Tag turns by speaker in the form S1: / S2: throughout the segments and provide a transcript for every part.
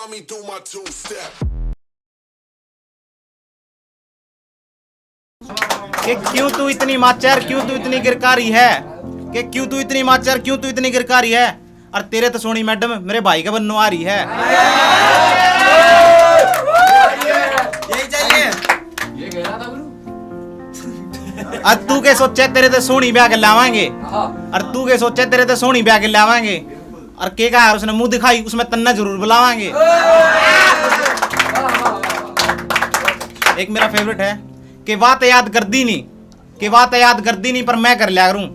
S1: me do my two-step.
S2: कि क्यों तू इतनी माचर, क्यों तू इतनी गिरकारी है, कि क्यों तू इतनी माचर, क्यों तू इतनी गिरकारी है। और तेरे तो सोनी मैडम मेरे भाई का बनने आ रही है।
S3: यही चाहिए।
S4: ये गया था गुरु।
S2: और तू के सोचे तेरे तो सोनी ब्याह के लावांगे, और तू के सोचे तेरे तो सोनी ब्याह के लावांगे, और के कहा उसने मुंह दिखाई उसमें तन्ना जरूर बुलावांगे। एक मेरा फेवरेट है कि बात याद कर दी नहीं, कि बात याद कर दी नहीं पर मैं कर लिया करूं,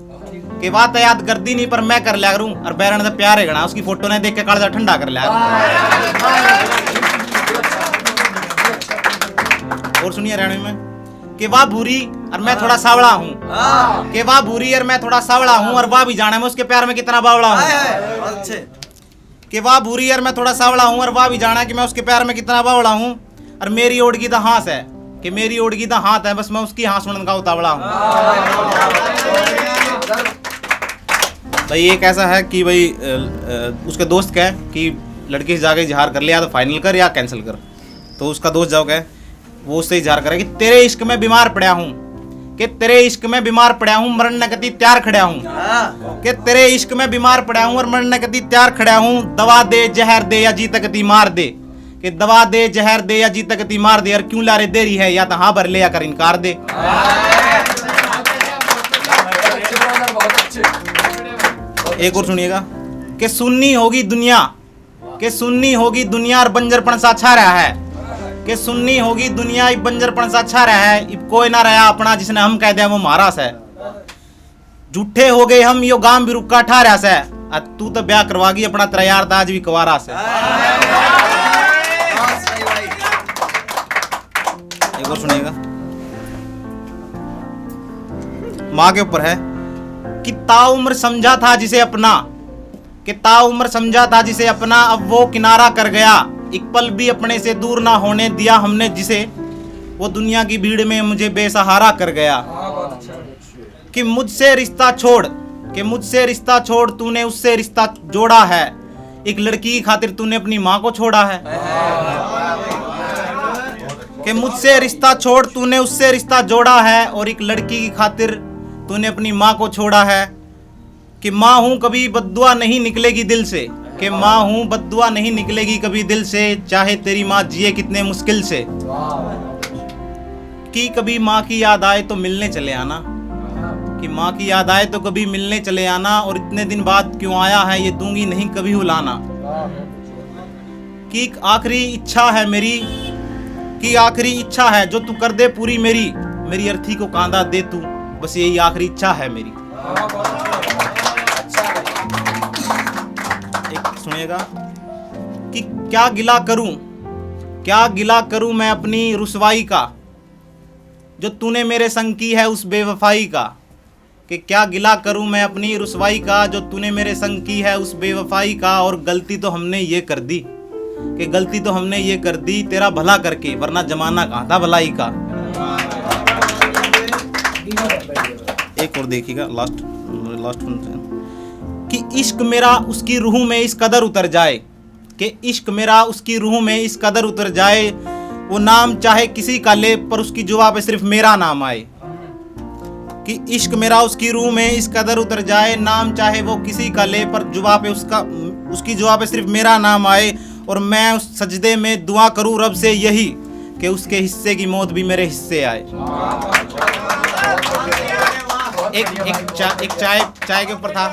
S2: कि बात याद कर दी नहीं पर मैं कर लिया करूं। और बैरन से प्यार है गणा उसकी फोटो ने देख के कालजा ठंडा कर लिया। और सुनिए रानी में कि वाह भूरी और मैं थोड़ा सावड़ा हूं, कि वाह भूरी और मैं थोड़ा सावड़ा हूं, और वाह भी जाने मैं उसके प्यार में कितना बावड़ा हूं।
S3: अच्छे
S2: कि वाह भूरी और मैं थोड़ा सावड़ा हूं, और वाह भी जाना कि मैं उसके प्यार में कितना बावड़ा हूं। और मेरी ओढ़गी तो हाथ है, कि मेरी ओढ़गी तो हाथ है, बस मैं उसकी हाथ सुनने का उतावड़ा हूं। भाई एक ऐसा है कि भाई उसके दोस्त कहे कि लड़की से जाके इजहार कर लिया तो फाइनल कर या कैंसिल कर। तो उसका दोस्त जाओ कहे, वो उससे इजहार करे कि तेरे इश्क में बीमार पड़ा हूं, कि तेरे इश्क में बीमार पड़ा हूं, मरण न कती त्यार खड़ा हूं, कि तेरे इश्क में बीमार पड़ा हूं और मरण न कती त्यार खड़ा हूं। दवा दे जहर दे या जी तकती मार दे, कि दवा दे जहर दे या जी तकती मार दे। और क्यों लारे देरी है या तो हाँ भर ले या कर इनकार दे। एक और सुनिएगा कि सुन्नी होगी दुनिया, कि सुन्नी होगी दुनिया और बंजरपन सा छा रहा है, कि सुन्नी होगी दुनिया बंजरपन सा छा रहा है। इब कोई ना रहा अपना जिसने हम कह दिया वो मारा से, झूठे हो गए हम यो गांव भी रुका ठा रहा से। तू तो ब्याह करवागी अपना तेरा यार आज भी कुंवारा से। एक और सुनिएगा, माँ के ऊपर है कि ताउम्र समझा था जिसे अपना, कि ताउम्र समझा था जिसे अपना, अब वो किनारा कर गया। एक पल भी अपने से दूर ना होने दिया हमने जिसे, वो दुनिया की भीड़ में मुझे बेसहारा कर गया। कि मुझसे रिश्ता छोड़, कि मुझसे रिश्ता छोड़, तूने उससे रिश्ता जोड़ा है। एक लड़की की खातिर तूने अपनी माँ को छोड़ा है। कि मुझसे रिश्ता छोड़, तूने उससे रिश्ता जोड़ा है, और एक लड़की की खातिर तूने अपनी माँ को छोड़ा है। कि माँ हूँ कभी बद्दुआ नहीं निकलेगी दिल से, कि माँ हूँ बद्दुआ नहीं निकलेगी कभी दिल से, चाहे तेरी माँ जिए कितने मुश्किल से। कि कभी माँ की याद आए तो मिलने चले आना, कि माँ की याद आए तो कभी मिलने चले आना, और इतने दिन बाद क्यों आया है ये दूंगी नहीं कभी बुलाना। कि आखिरी इच्छा है मेरी, कि आखिरी इच्छा है जो तू कर दे पूरी मेरी, मेरी अर्थी को कांदा दे तू, बस यही आखिरी इच्छा है मेरी। एक सुनिएगा कि क्या गिला करूं, क्या गिला करूं मैं अपनी रुसवाई का, जो तूने मेरे संग की है उस बेवफाई का। कि क्या गिला करूं मैं अपनी रुसवाई का, जो तूने मेरे संग की है उस बेवफाई का। और गलती तो हमने ये कर दी, कि गलती तो हमने ये कर दी तेरा भला करके, वरना जमाना कहाँ था भलाई का। एक और देखिएगा लास्ट कि इश्क मेरा उसकी रूह में इस कदर उतर जाए, कि इश्क मेरा उसकी रूह में इस कदर उतर जाए, वो नाम चाहे किसी का ले पर उसकी जुबां पे सिर्फ मेरा नाम आए। कि इश्क मेरा उसकी रूह में इस कदर उतर जाए, नाम चाहे वो किसी का ले पर जुबां पे उसकी जुबां पे सिर्फ मेरा नाम आए। और मैं उस सजदे में दुआ करूं रब से यही, कि उसके हिस्से की मौत भी मेरे हिस्से आए। एक चाय के ऊपर था,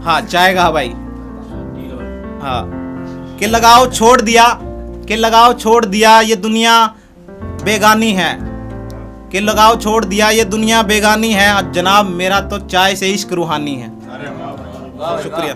S2: हाँ चाय का भाई, हाँ कि लगाओ छोड़ दिया, कि लगाओ छोड़ दिया ये दुनिया बेगानी है, कि लगाओ छोड़ दिया ये दुनिया बेगानी है। जनाब मेरा तो चाय से इश्क रूहानी है। शुक्रिया।